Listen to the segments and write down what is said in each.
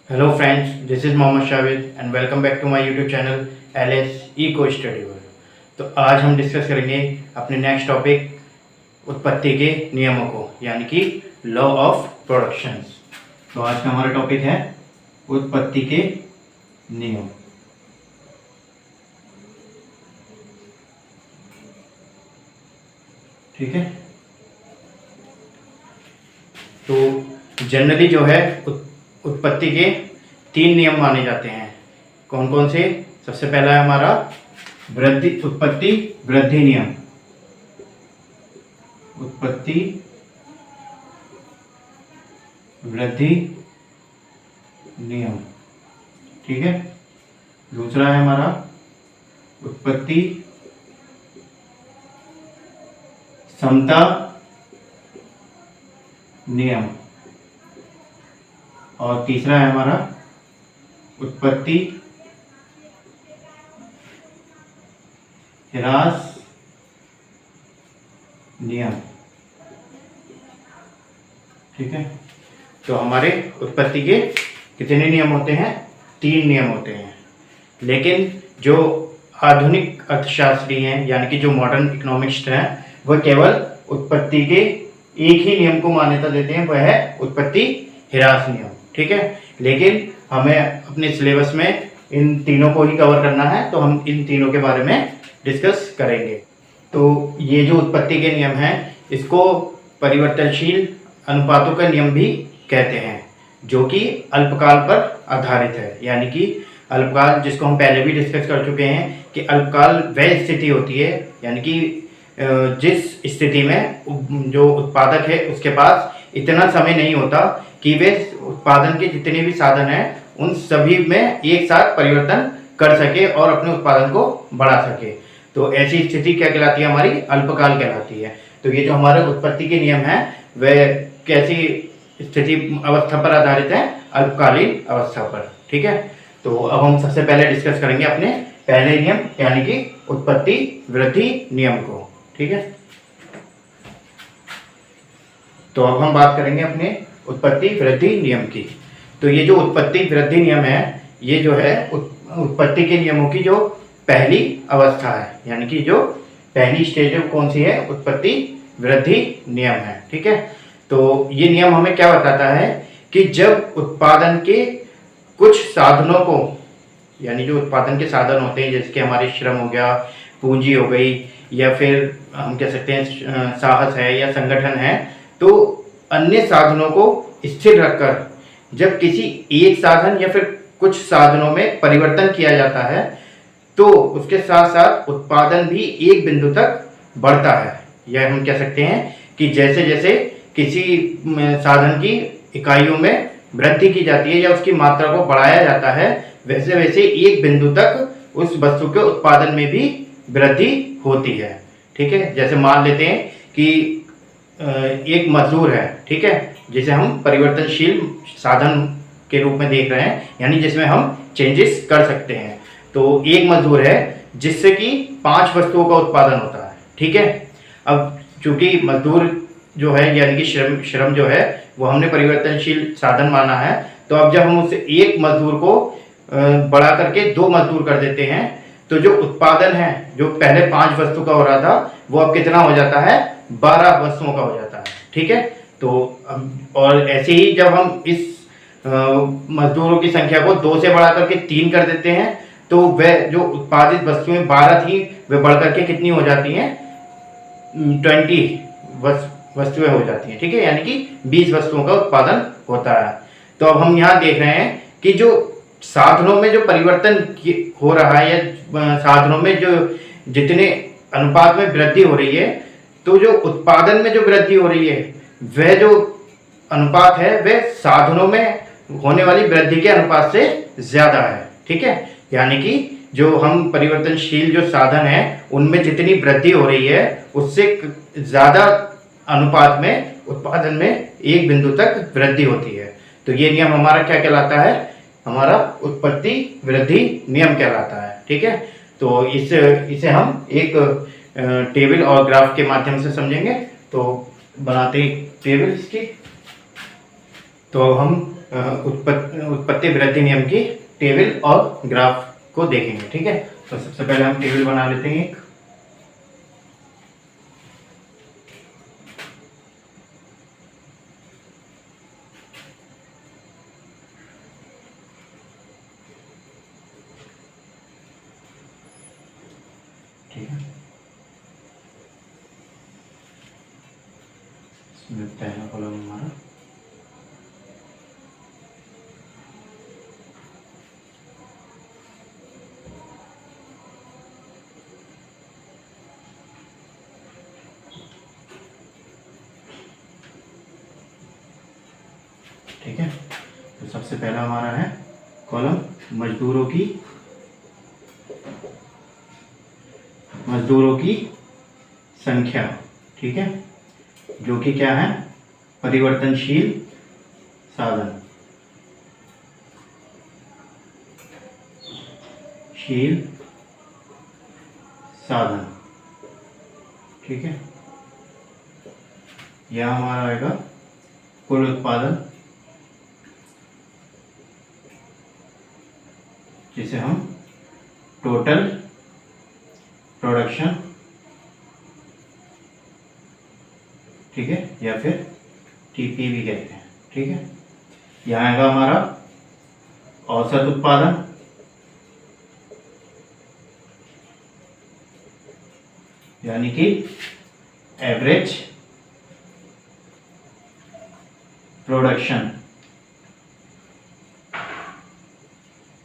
Hello friends, this is Mohammad Shavid and welcome back to my YouTube channel LS eco study world. तो आज हम discuss करेंगे अपने next topic उत्पत्ति के नियमों को, यानी कि लॉ ऑफ प्रोडक्शन। तो आज का हमारा टॉपिक है उत्पत्ति के नियम। ठीक है, तो जनरली जो है उत्पत्ति के 3 नियम माने जाते हैं। कौन कौन से? सबसे पहला है हमारा उत्पत्ति वृद्धि नियम। उत्पत्ति वृद्धि नियम, ठीक है। दूसरा है हमारा उत्पत्ति समता नियम, और तीसरा है हमारा उत्पत्ति ह्रास नियम। ठीक है, तो हमारे उत्पत्ति के कितने नियम होते हैं? 3 नियम होते हैं। लेकिन जो आधुनिक अर्थशास्त्री हैं, यानी कि जो मॉडर्न इकोनॉमिस्ट हैं, वह केवल उत्पत्ति के एक ही नियम को मान्यता देते हैं, वह है उत्पत्ति ह्रास नियम। ठीक है, लेकिन हमें अपने सिलेबस में इन तीनों को ही कवर करना है, तो हम इन तीनों के बारे में डिस्कस करेंगे। तो ये जो उत्पत्ति के नियम हैं, इसको परिवर्तनशील अनुपातों का नियम भी कहते हैं, जो कि अल्पकाल पर आधारित है। यानी कि अल्पकाल, जिसको हम पहले भी डिस्कस कर चुके हैं कि अल्पकाल वह स्थिति होती है, यानी कि जिस स्थिति में जो उत्पादक है उसके पास इतना समय नहीं होता कि वे उत्पादन के जितने भी साधन हैं उन सभी में एक साथ परिवर्तन कर सके और अपने उत्पादन को बढ़ा सके। तो ऐसी स्थिति क्या कहलाती है? हमारी अल्पकाल कहलाती है। तो ये जो हमारे उत्पत्ति के नियम हैं, वह कैसी स्थिति अवस्था पर आधारित है? अल्पकालीन अवस्था पर। ठीक है, तो अब हम सबसे पहले डिस्कस करेंगे अपने पहले नियम, यानी कि उत्पत्ति वृद्धि नियम को। ठीक है, तो अब हम बात करेंगे अपने उत्पत्ति वृद्धि नियम की। तो ये जो उत्पत्ति वृद्धि नियम है, ये जो है उत्पत्ति के नियमों की जो पहली अवस्था है, यानी कि जो पहली स्टेज है कौन सी है? उत्पत्ति वृद्धि नियम है। ठीक है, तो ये नियम हमें क्या बताता है कि जब उत्पादन के कुछ साधनों को, यानी जो उत्पादन के साधन होते हैं, जैसे कि हमारे श्रम हो गया, पूंजी हो गई, या फिर हम कह सकते हैं साहस है या संगठन है, तो अन्य साधनों को स्थिर रखकर जब किसी एक साधन या फिर कुछ साधनों में परिवर्तन किया जाता है, तो उसके साथ साथ उत्पादन भी एक बिंदु तक बढ़ता है। या हम कह सकते हैं कि जैसे जैसे किसी साधन की इकाइयों में वृद्धि की जाती है या उसकी मात्रा को बढ़ाया जाता है, वैसे वैसे एक बिंदु तक उस वस्तु के उत्पादन में भी वृद्धि होती है। ठीक है, जैसे मान लेते हैं कि एक मजदूर है, ठीक है, जिसे हम परिवर्तनशील साधन के रूप में देख रहे हैं, यानी जिसमें हम चेंजेस कर सकते हैं। तो एक मजदूर है जिससे कि 5 वस्तुओं का उत्पादन होता है। ठीक है, अब चूंकि मजदूर जो है, यानी कि श्रम जो है, वो हमने परिवर्तनशील साधन माना है, तो अब जब हम उस एक मजदूर को बढ़ा करके 2 मजदूर कर देते हैं, तो जो उत्पादन है, जो पहले 5 वस्तु का हो रहा था, वो अब कितना हो जाता है? 12 वस्तुओं का हो जाता है। ठीक है, तो और ऐसे ही जब हम इस मजदूरों की संख्या को 2 से बढ़ा करके 3 कर देते हैं, तो वह जो उत्पादित वस्तुएं 12 थी, वे बढ़ करके कितनी हो जाती हैं? 20 वस्तुएं हो जाती हैं। ठीक है, यानी कि 20 वस्तुओं का उत्पादन होता है। तो अब हम यहाँ देख रहे हैं कि जो साधनों में जो परिवर्तन हो रहा है, या साधनों में जो जितने अनुपात में वृद्धि हो रही है, तो जो उत्पादन में जो वृद्धि हो रही है, वह जो अनुपात है वह साधनों में होने वाली वृद्धि के अनुपात से ज्यादा है। ठीक है, यानी कि जो हम परिवर्तनशील जो साधन है उनमें जितनी वृद्धि हो रही है, उससे ज्यादा अनुपात में उत्पादन में एक बिंदु तक वृद्धि होती है। तो ये नियम हमारा क्या कहलाता है? हमारा उत्पत्ति वृद्धि नियम कहलाता है। ठीक है, तो इसे हम एक टेबल और ग्राफ के माध्यम से समझेंगे। तो बनाते ही टेबल इसकी, तो हम उत्पत्ति वृद्धि नियम की टेबल और ग्राफ को देखेंगे। ठीक है, तो सबसे पहले हम टेबल बना लेते हैं एक। ठीक है, इसमें पहला कॉलम हमारा ठीक है। तो सबसे पहला हमारा है कॉलम मजदूरों की संख्या। ठीक है, जो कि क्या है, परिवर्तनशील साधन, ठीक है। यह हमारा आएगा कुल उत्पादन, जिसे हम टोटल प्रोडक्शन, ठीक है, या फिर टीपी भी कहते हैं। ठीक है, यहाँ आएगा हमारा औसत उत्पादन, यानी कि एवरेज प्रोडक्शन,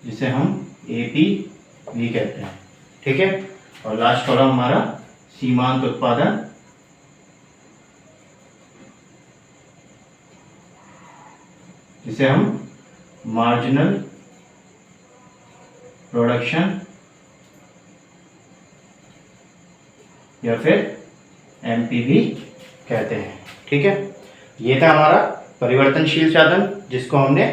जिसे हम एपी भी कहते हैं। ठीक है, और लास्ट कॉलम हमारा सीमांत उत्पादन, जिसे हम मार्जिनल प्रोडक्शन या फिर एमपीवी कहते हैं। ठीक है, ये था हमारा परिवर्तनशील साधन, जिसको हमने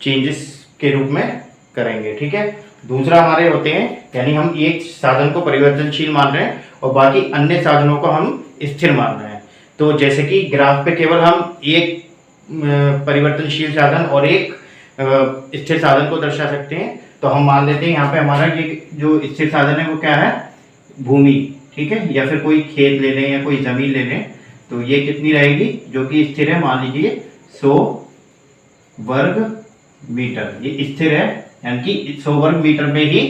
चेंजेस के रूप में करेंगे। ठीक है, दूसरा हमारे होते हैं, यानी हम एक साधन को परिवर्तनशील मान रहे हैं और बाकी अन्य साधनों को हम स्थिर मान रहे हैं। तो जैसे कि ग्राफ पे केवल हम एक परिवर्तनशील साधन और एक स्थिर साधन को दर्शा सकते हैं। तो हम मान लेते हैं यहाँ पे हमारा ये जो स्थिर साधन है वो क्या है, भूमि। ठीक है, या फिर कोई खेत ले लें या कोई जमीन ले लें, तो ये कितनी रहेगी, जो कि स्थिर है, मान लीजिए 100 वर्ग मीटर। ये स्थिर है, यानी कि 100 वर्ग मीटर में ही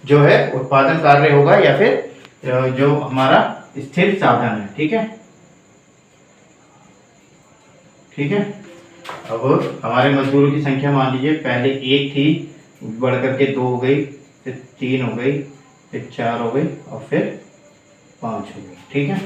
जो है उत्पादन कार्य होगा, या फिर जो हमारा स्थिर साधन है। ठीक है, ठीक है। अब हमारे मजदूरों की संख्या मान लीजिए पहले 1 थी, बढ़ करके 2 हो गई, फिर 3 हो गई, फिर 4 हो गई और फिर 5 हो गई। ठीक है,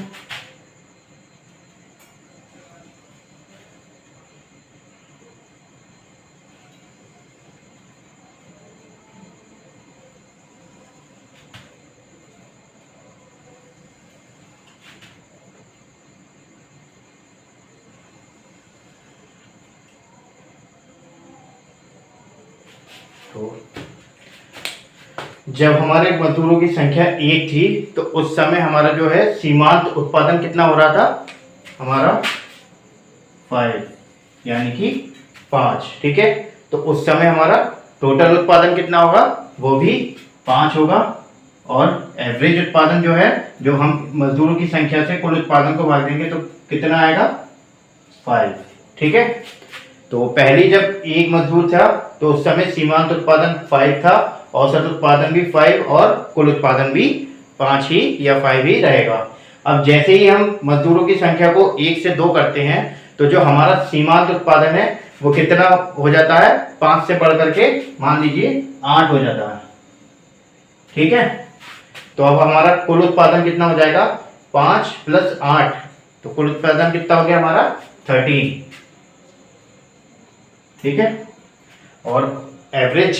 तो जब हमारे मजदूरों की संख्या 1 थी तो उस समय हमारा जो है सीमांत उत्पादन कितना हो रहा था, हमारा 5, यानी कि 5। ठीक है, तो उस समय हमारा टोटल उत्पादन कितना होगा, वो भी 5 होगा। और एवरेज उत्पादन जो है, जो हम मजदूरों की संख्या से कुल उत्पादन को भाग देंगे तो कितना आएगा, 5। ठीक है, तो पहली जब 1 मजदूर था तो उस समय सीमांत उत्पादन 5 था, औसत उत्पादन भी 5 और कुल उत्पादन भी 5 ही या 5 ही रहेगा। अब जैसे ही हम मजदूरों की संख्या को 1 से 2 करते हैं तो जो हमारा सीमांत उत्पादन है वो कितना हो जाता है, 5 से बढ़ करके मान लीजिए 8 हो जाता है। ठीक है, तो अब हमारा कुल उत्पादन कितना हो जाएगा, 5 + 8, तो कुल उत्पादन कितना हो गया हमारा 13। ठीक है, और एवरेज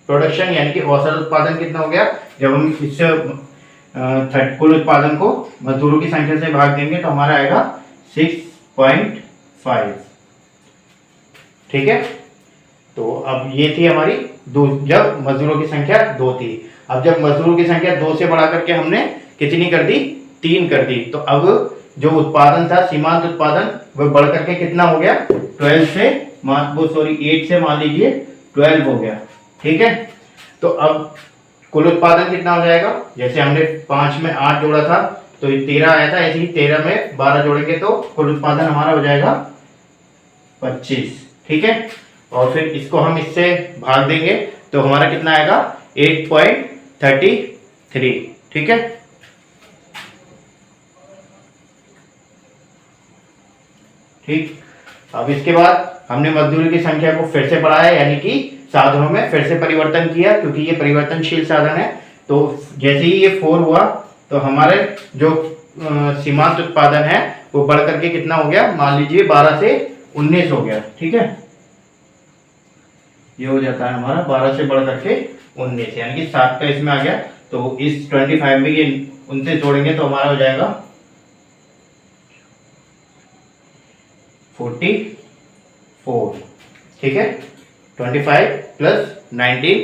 प्रोडक्शन यानी कि औसत उत्पादन कितना हो गया, जब हम इससे कुल उत्पादन को मजदूरों की संख्या से भाग देंगे तो हमारा आएगा 6.5। ठीक है, तो अब ये थी हमारी जब मजदूरों की संख्या 2 थी। अब जब मजदूरों की संख्या 2 से बढ़ा करके हमने कितनी कर दी, 3 कर दी, तो अब जो उत्पादन था सीमांत उत्पादन वो बढ़ करके कितना हो गया, 12 से वो सॉरी 8 से मान लीजिए 12 हो गया। ठीक है, तो अब कुल उत्पादन कितना हो जाएगा, जैसे हमने 5 में 8 जोड़ा था तो ये 13 आया था, ऐसे ही 13 में 12 जोड़ेंगे तो कुल उत्पादन हमारा हो जाएगा 25। ठीक है, और फिर इसको हम इससे भाग देंगे तो हमारा कितना आएगा 8.33। ठीक है, ठीक। अब इसके बाद हमने मजदूरी की संख्या को फिर से बढ़ाया, यानी कि साधनों में फिर से परिवर्तन किया, क्योंकि ये परिवर्तनशील साधन है। तो जैसे ही ये 4 हुआ तो हमारे जो सीमांत उत्पादन है वो बढ़ करके कितना हो गया, मान लीजिए 12 से 19 हो गया। ठीक है, ये हो जाता है हमारा 12 से बढ़ करके 19, यानी कि 7 का इसमें आ गया। तो इस 25 में ये उनसे जोड़ेंगे तो हमारा हो जाएगा 44। ठीक है, 25 प्लस 19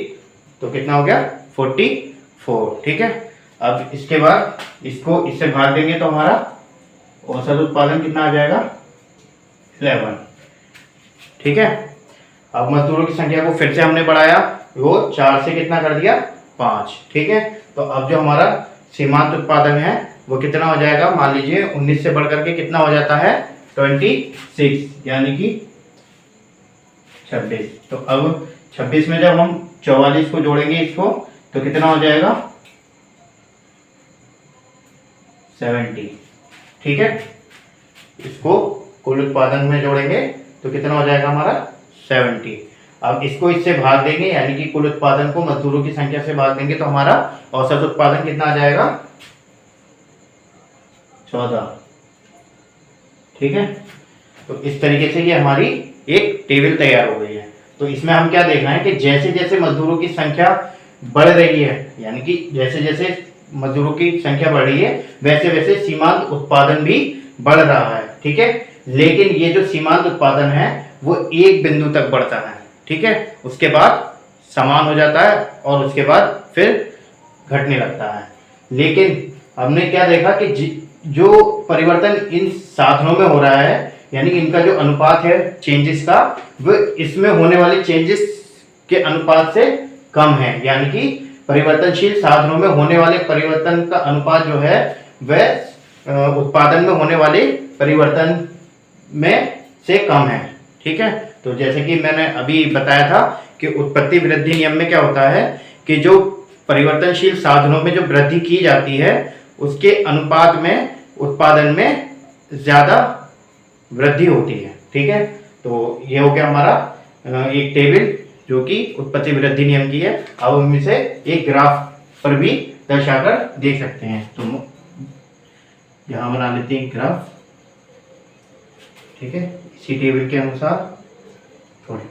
तो कितना हो गया 44। ठीक है, अब इसके बाद इसको इससे भाग देंगे तो हमारा औसत उत्पादन कितना आ जाएगा 11। ठीक है, अब मजदूरों की संख्या को फिर से हमने बढ़ाया, वो 4 से कितना कर दिया 5। ठीक है, तो अब जो हमारा सीमांत उत्पादन है वो कितना हो जाएगा, मान लीजिए 19 से बढ़ करके कितना हो जाता है 26, यानी कि 26। तो अब 26 में जब हम 44 को जोड़ेंगे इसको तो कितना हो जाएगा 70। ठीक है, इसको कुल उत्पादन में जोड़ेंगे तो कितना हो जाएगा हमारा 70। अब इसको इससे भाग देंगे, यानी कि कुल उत्पादन को मजदूरों की संख्या से भाग देंगे तो हमारा औसत उत्पादन कितना आ जाएगा 14। ठीक है, तो इस तरीके से ये हमारी एक टेबल तैयार हो गई है। तो इसमें हम क्या देख रहे हैं कि जैसे जैसे मजदूरों की संख्या बढ़ रही है, यानी कि जैसे जैसे मजदूरों की संख्या बढ़ रही है वैसे वैसे सीमांत उत्पादन भी बढ़ रहा है। ठीक है, लेकिन ये जो सीमांत उत्पादन है वो एक बिंदु तक बढ़ता है। ठीक है, उसके बाद समान हो जाता है और उसके बाद फिर घटने लगता है। लेकिन हमने क्या देखा कि जो परिवर्तन इन साधनों में हो रहा है, यानी इनका जो अनुपात है चेंजेस का, वो इसमें होने वाले चेंजेस के अनुपात से कम है। यानी कि परिवर्तनशील साधनों में होने वाले परिवर्तन का अनुपात जो है वह उत्पादन में होने वाले परिवर्तन में से कम है। ठीक है, तो जैसे कि मैंने अभी बताया था कि उत्पत्ति वृद्धि नियम में क्या होता है कि जो परिवर्तनशील साधनों में जो वृद्धि की जाती है उसके अनुपात में उत्पादन में ज्यादा वृद्धि होती है। ठीक है, तो ये हो गया हमारा एक टेबल जो कि उत्पत्ति वृद्धि नियम की है। अब हम इसे एक ग्राफ पर भी दर्शाकर देख सकते हैं। तो यहां बना लेते हैं ग्राफ। ठीक है, इसी टेबल के अनुसार थोड़ी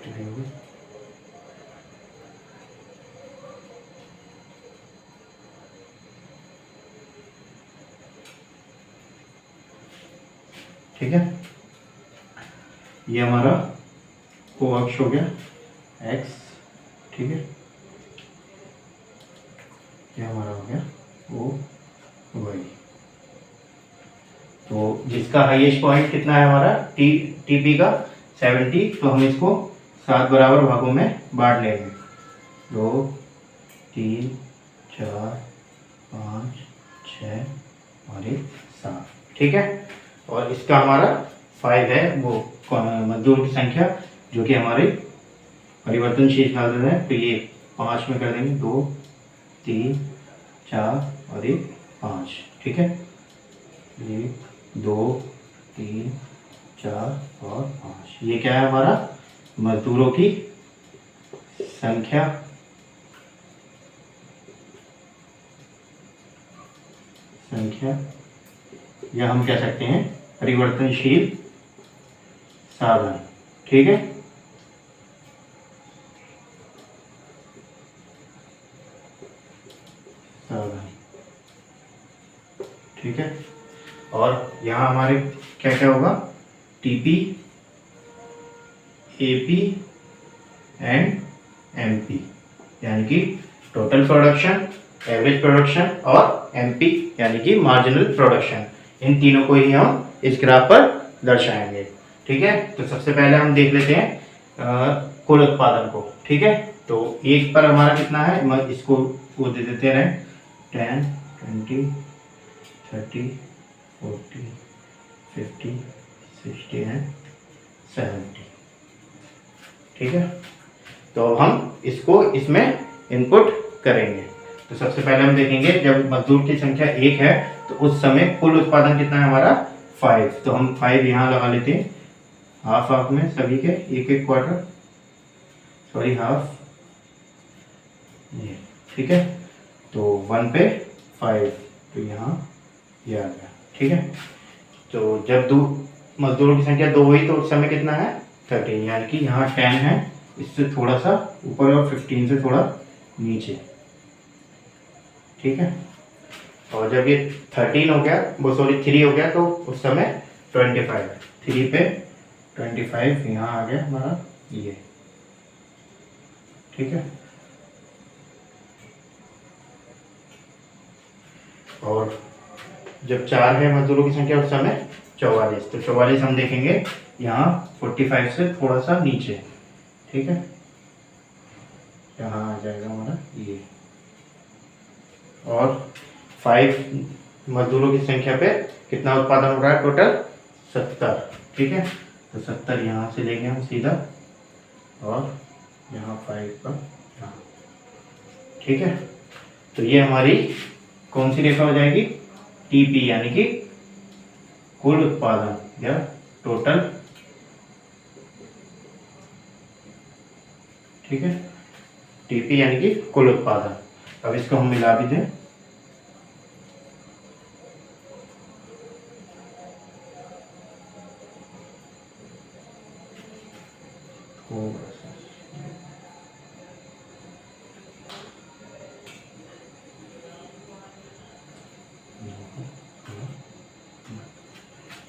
ठीक है, ये हमारा को अक्ष हो गया x। ठीक है, ये हमारा हो गया o y। तो जिसका हाईएस्ट पॉइंट कितना है हमारा टीपी का 70, तो हम इसको 7 बराबर भागों में बांट लेंगे। 2 3 4 5 6 और 7। ठीक है, और इसका हमारा 5 है वो मजदूर की संख्या जो कि हमारे परिवर्तनशील साधन है। तो ये 5 में कर देंगे, 2 3 4 और 5। ठीक है, 1 2 3 4 और 5। ये क्या है हमारा मजदूरों की संख्या या हम कह सकते हैं परिवर्तनशील साधन। ठीक है, साधन। ठीक है, और यहाँ हमारे क्या क्या होगा, टीपी, एपी एंड एमपी, यानी कि टोटल प्रोडक्शन, एवरेज प्रोडक्शन और एमपी यानी कि मार्जिनल प्रोडक्शन। इन तीनों को ही हम इस ग्राफ पर दर्शाएंगे। ठीक है, तो सबसे पहले हम देख लेते हैं कुल उत्पादन को। ठीक है, तो एक पर हमारा कितना है, मैं इसको वो दे देते रहे 10, 20, 30, 40, 50, 60 एंड 70। ठीक है, तो अब हम इसको इसमें इनपुट करेंगे। तो सबसे पहले हम देखेंगे जब मजदूर की संख्या 1 है तो उस समय कुल उत्पादन कितना है हमारा 5। तो हम 5 यहाँ लगा लेते हैं, हाफ हाफ में सभी के एक एक क्वार्टर, सॉरी हाफ, ये ठीक है। तो 1 पे 5, तो यहाँ ये आ गया। ठीक है, तो जब मजदूरों की संख्या 2 हुई तो उस समय कितना है 13, यानी कि यहाँ 10 है, इससे थोड़ा सा ऊपर और 15 से थोड़ा नीचे। ठीक है, और जब ये 13 हो गया, वो सॉरी 3 हो गया, तो उस समय 25, 3 पे 25 यहाँ आ गया हमारा ये। ठीक है, और जब 4 है मजदूरों की संख्या उस समय 44, तो 44 हम देखेंगे यहाँ 45 से थोड़ा सा नीचे। ठीक है, यहाँ आ जाएगा हमारा ये, और 5 मजदूरों की संख्या पे कितना उत्पादन हो रहा है टोटल 70। ठीक है, तो 70 यहाँ से लेंगे हम सीधा, और यहाँ 5 पर यहाँ। ठीक है, तो ये हमारी कौन सी रेखा हो जाएगी, टीपी, यानी कि कुल उत्पादन या टोटल। ठीक है, टीपी यानी कि कुल उत्पादन। अब इसको हम मिला भी दें,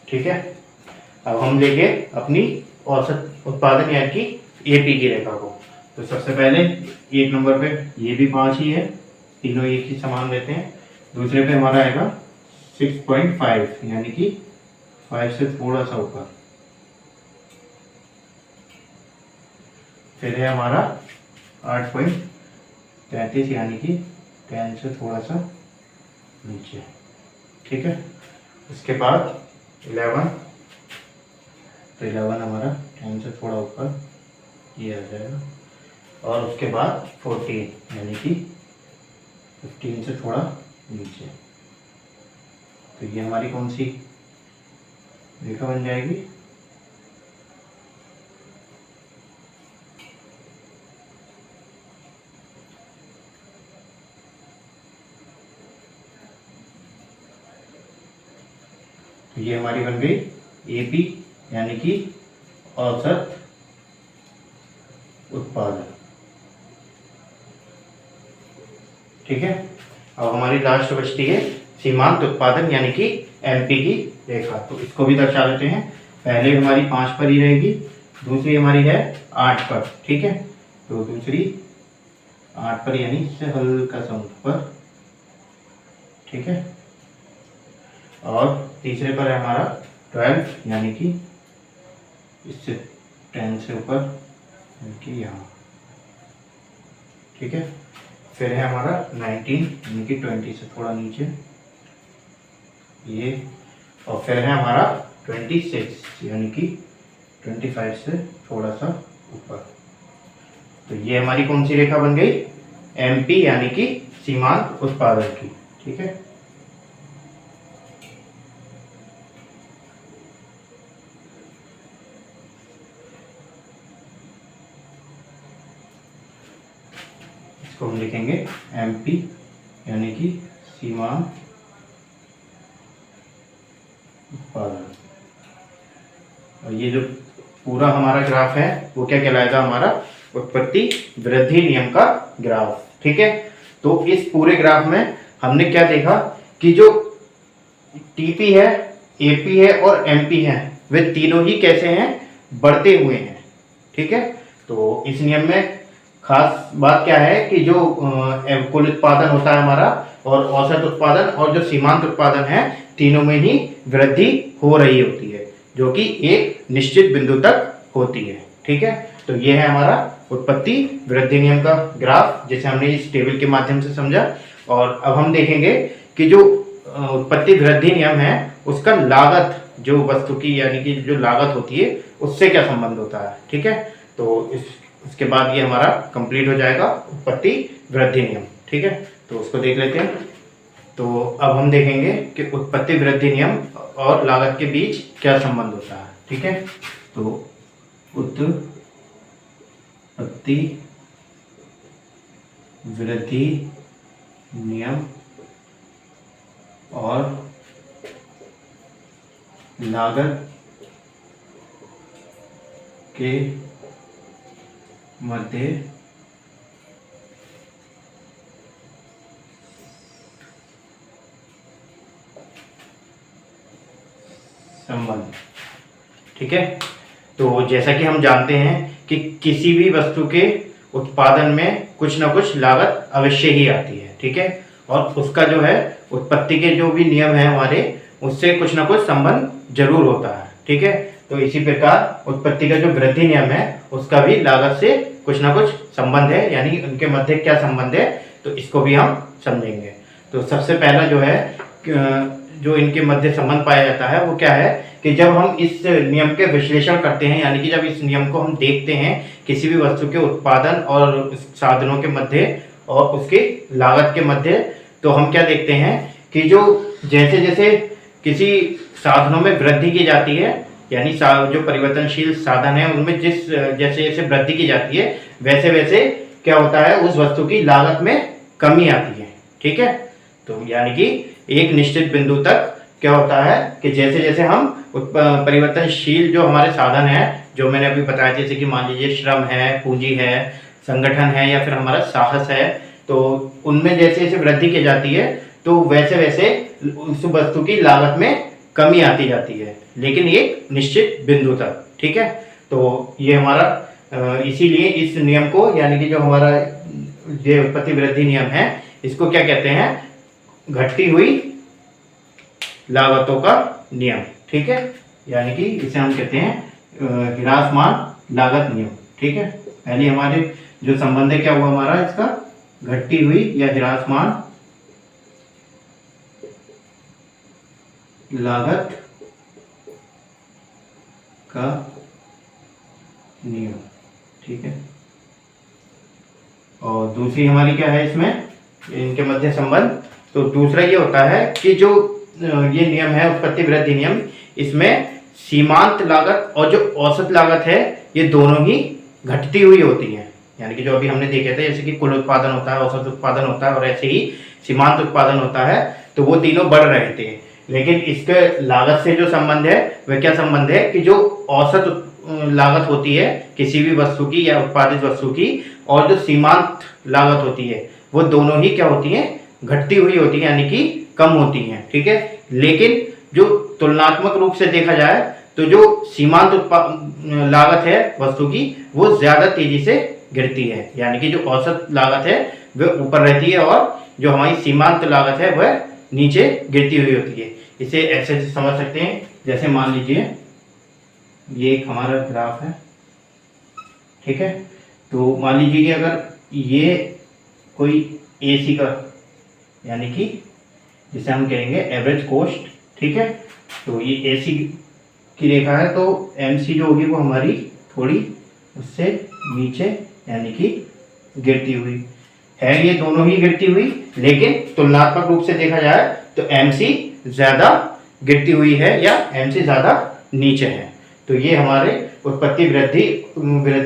ठीक है। अब हम लेंगे अपनी औसत उत्पादन यानी कि एपी की रेखा को। तो सबसे पहले 1 नंबर पे ये भी 5 ही है, तीनों एक ही समान लेते हैं। दूसरे पे हमारा आएगा 6.5, यानी कि 5 से थोड़ा सा ऊपर। फिर है हमारा 8.33, यानी कि 10 से थोड़ा सा नीचे। ठीक है, उसके बाद 11, तो 11 हमारा 10 से थोड़ा ऊपर ये आ जाएगा। और उसके बाद 14, यानी कि 15 से थोड़ा नीचे। तो ये हमारी कौन सी रेखा बन जाएगी, तो ये हमारी बन गई एपी, यानी कि औसत उत्पादन। ठीक है, अब हमारी लास्ट बचती है सीमांत उत्पादन यानी कि एमपी की रेखा। तो इसको भी दर्शा लेते हैं। पहले हमारी 5 पर ही रहेगी, दूसरी हमारी है 8 पर। ठीक है, तो दूसरी 8 पर यानी इससे हल्का सा ऊपर। ठीक है, और तीसरे पर है हमारा 12, यानी कि इससे 10 से ऊपर, यानी कि यहाँ। ठीक है, फिर है हमारा 19, यानी कि 20 से थोड़ा नीचे ये। और फिर है हमारा 26, यानी कि 25 से थोड़ा सा ऊपर। तो ये हमारी कौन सी रेखा बन गई, एमपी, यानी कि सीमांत उत्पादन की। ठीक है, इसको हम लिखेंगे एमपी, यानी कि सीमांत उत्पादन। और ये जो पूरा हमारा ग्राफ है वो क्या कहलाएगा, हमारा उत्पत्ति वृद्धि नियम का ग्राफ। ठीक है, तो इस पूरे ग्राफ में हमने क्या देखा कि जो टीपी है, एपी है और एमपी है, वे तीनों ही कैसे हैं, बढ़ते हुए हैं। ठीक है, तो इस नियम में खास बात क्या है कि जो कुल उत्पादन होता है हमारा, और औसत उत्पादन और जो सीमांत उत्पादन है, तीनों में ही वृद्धि हो रही होती है, जो कि एक निश्चित बिंदु तक होती है। ठीक है, तो ये है हमारा उत्पत्ति वृद्धि नियम का ग्राफ, जिसे हमने इस टेबल के माध्यम से समझा। और अब हम देखेंगे कि जो उत्पत्ति वृद्धि नियम है उसका लागत, जो वस्तु की यानी कि जो लागत होती है उससे क्या संबंध होता है। ठीक है, तो इसके बाद ये हमारा कंप्लीट हो जाएगा उत्पत्ति वृद्धि नियम। ठीक है, तो उसको देख लेते हैं। तो अब हम देखेंगे कि उत्पत्ति वृद्धि नियम और लागत के बीच क्या संबंध होता है। ठीक है, तो उत्पत्ति वृद्धि नियम और लागत के मध्य संबंध। ठीक है, तो जैसा कि हम जानते हैं कि किसी भी वस्तु के उत्पादन में कुछ ना कुछ लागत अवश्य ही आती है। ठीक है, और उसका जो है उत्पत्ति के जो भी नियम है हमारे, उससे कुछ ना कुछ संबंध जरूर होता है। ठीक है, तो इसी प्रकार उत्पत्ति का जो वृद्धि नियम है उसका भी लागत से कुछ ना कुछ संबंध है, यानी उनके मध्य क्या संबंध है, तो इसको भी हम समझेंगे। तो सबसे पहला जो है जो इनके मध्य संबंध पाया जाता है वो क्या है कि जब हम इस नियम के विश्लेषण करते हैं, यानी कि जब इस नियम को हम देखते हैं किसी भी वस्तु के उत्पादन और साधनों के मध्य और उसकी लागत के मध्य, तो हम क्या देखते हैं कि जो जैसे जैसे किसी साधनों में वृद्धि की जाती है, यानी जो परिवर्तनशील साधन है उनमें जैसे जैसे वृद्धि की जाती है वैसे वैसे क्या होता है, उस वस्तु की लागत में कमी आती है। ठीक है, तो यानी कि एक निश्चित बिंदु तक क्या होता है कि जैसे जैसे हम परिवर्तनशील जो हमारे साधन है, जो मैंने अभी बताया, जैसे कि मान लीजिए श्रम है, पूंजी है, संगठन है या फिर हमारा साहस है, तो उनमें जैसे जैसे वृद्धि की जाती है तो वैसे वैसे उस वस्तु की लागत में कमी आती जाती है, लेकिन एक निश्चित बिंदु तक। ठीक है, तो ये हमारा इसीलिए इस नियम को, यानी कि जो हमारा ये उत्पत्ति वृद्धि नियम है, इसको क्या कहते हैं, घटती हुई लागतों का नियम। ठीक है, यानी कि इसे हम कहते हैं ह्रासमान लागत नियम। ठीक है, पहले हमारे जो संबंध है क्या हुआ हमारा इसका, घटती हुई या ह्रासमान लागत का नियम। ठीक है, और दूसरी हमारी क्या है इसमें इनके मध्य संबंध, तो दूसरा ये होता है कि जो ये नियम है उत्पत्ति वृद्धि नियम, इसमें सीमांत लागत और जो औसत लागत है ये दोनों ही घटती हुई होती हैं। यानी कि जो अभी हमने देखे थे, जैसे कि कुल उत्पादन होता है, औसत उत्पादन होता है और ऐसे ही सीमांत उत्पादन होता है, तो वो तीनों बढ़ रहे थे। लेकिन इसके लागत से जो संबंध है वह क्या संबंध है कि जो औसत लागत होती है किसी भी वस्तु की या उत्पादित वस्तु की, और जो सीमांत लागत होती है वो दोनों ही क्या होती हैं, घटती हुई होती है, यानी कि कम होती हैं। ठीक है, लेकिन जो तुलनात्मक रूप से देखा जाए तो जो सीमांत लागत है वस्तु की वो ज्यादा तेजी से गिरती है, यानी कि जो औसत लागत है वह ऊपर रहती है और जो हमारी सीमांत लागत है वह नीचे गिरती हुई होती है। इसे ऐसे समझ सकते हैं, जैसे मान लीजिए ये एक हमारा ग्राफ है। ठीक है, तो मान लीजिए कि अगर ये कोई एसी का, यानी कि जिसे हम कहेंगे एवरेज कॉस्ट, ठीक है, तो ये एसी की रेखा है, तो एमसी जो होगी वो हमारी थोड़ी उससे नीचे यानी कि गिरती हुई है, ये दोनों ही गिरती हुई, लेकिन तुलनात्मक रूप से देखा जाए तो एमसी ज्यादा गिरती हुई है या एमसी ज्यादा नीचे है। तो ये हमारे उत्पत्ति वृद्धि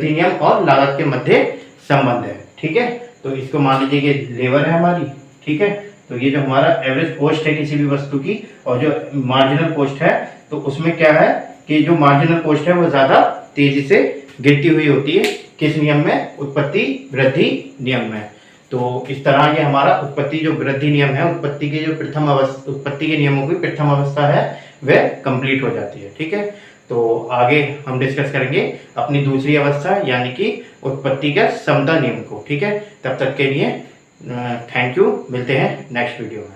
नियम और लागत के मध्य संबंध है। ठीक है, तो इसको मान लीजिए कि लेबर है हमारी। ठीक है, तो ये जो हमारा एवरेज कॉस्ट है किसी भी वस्तु की और जो मार्जिनल कॉस्ट है, तो उसमें क्या है कि जो मार्जिनल कॉस्ट है वो ज्यादा तेजी से गिरती हुई होती है। किस नियम में? उत्पत्ति वृद्धि नियम में। तो इस तरह ये हमारा उत्पत्ति जो वृद्धि नियम है, उत्पत्ति के जो उत्पत्ति के नियमों की प्रथम अवस्था है वह कंप्लीट हो जाती है। ठीक है, तो आगे हम डिस्कस करेंगे अपनी दूसरी अवस्था यानी कि उत्पत्ति का समता नियम को। ठीक है, तब तक के लिए थैंक यू, मिलते हैं नेक्स्ट वीडियो में।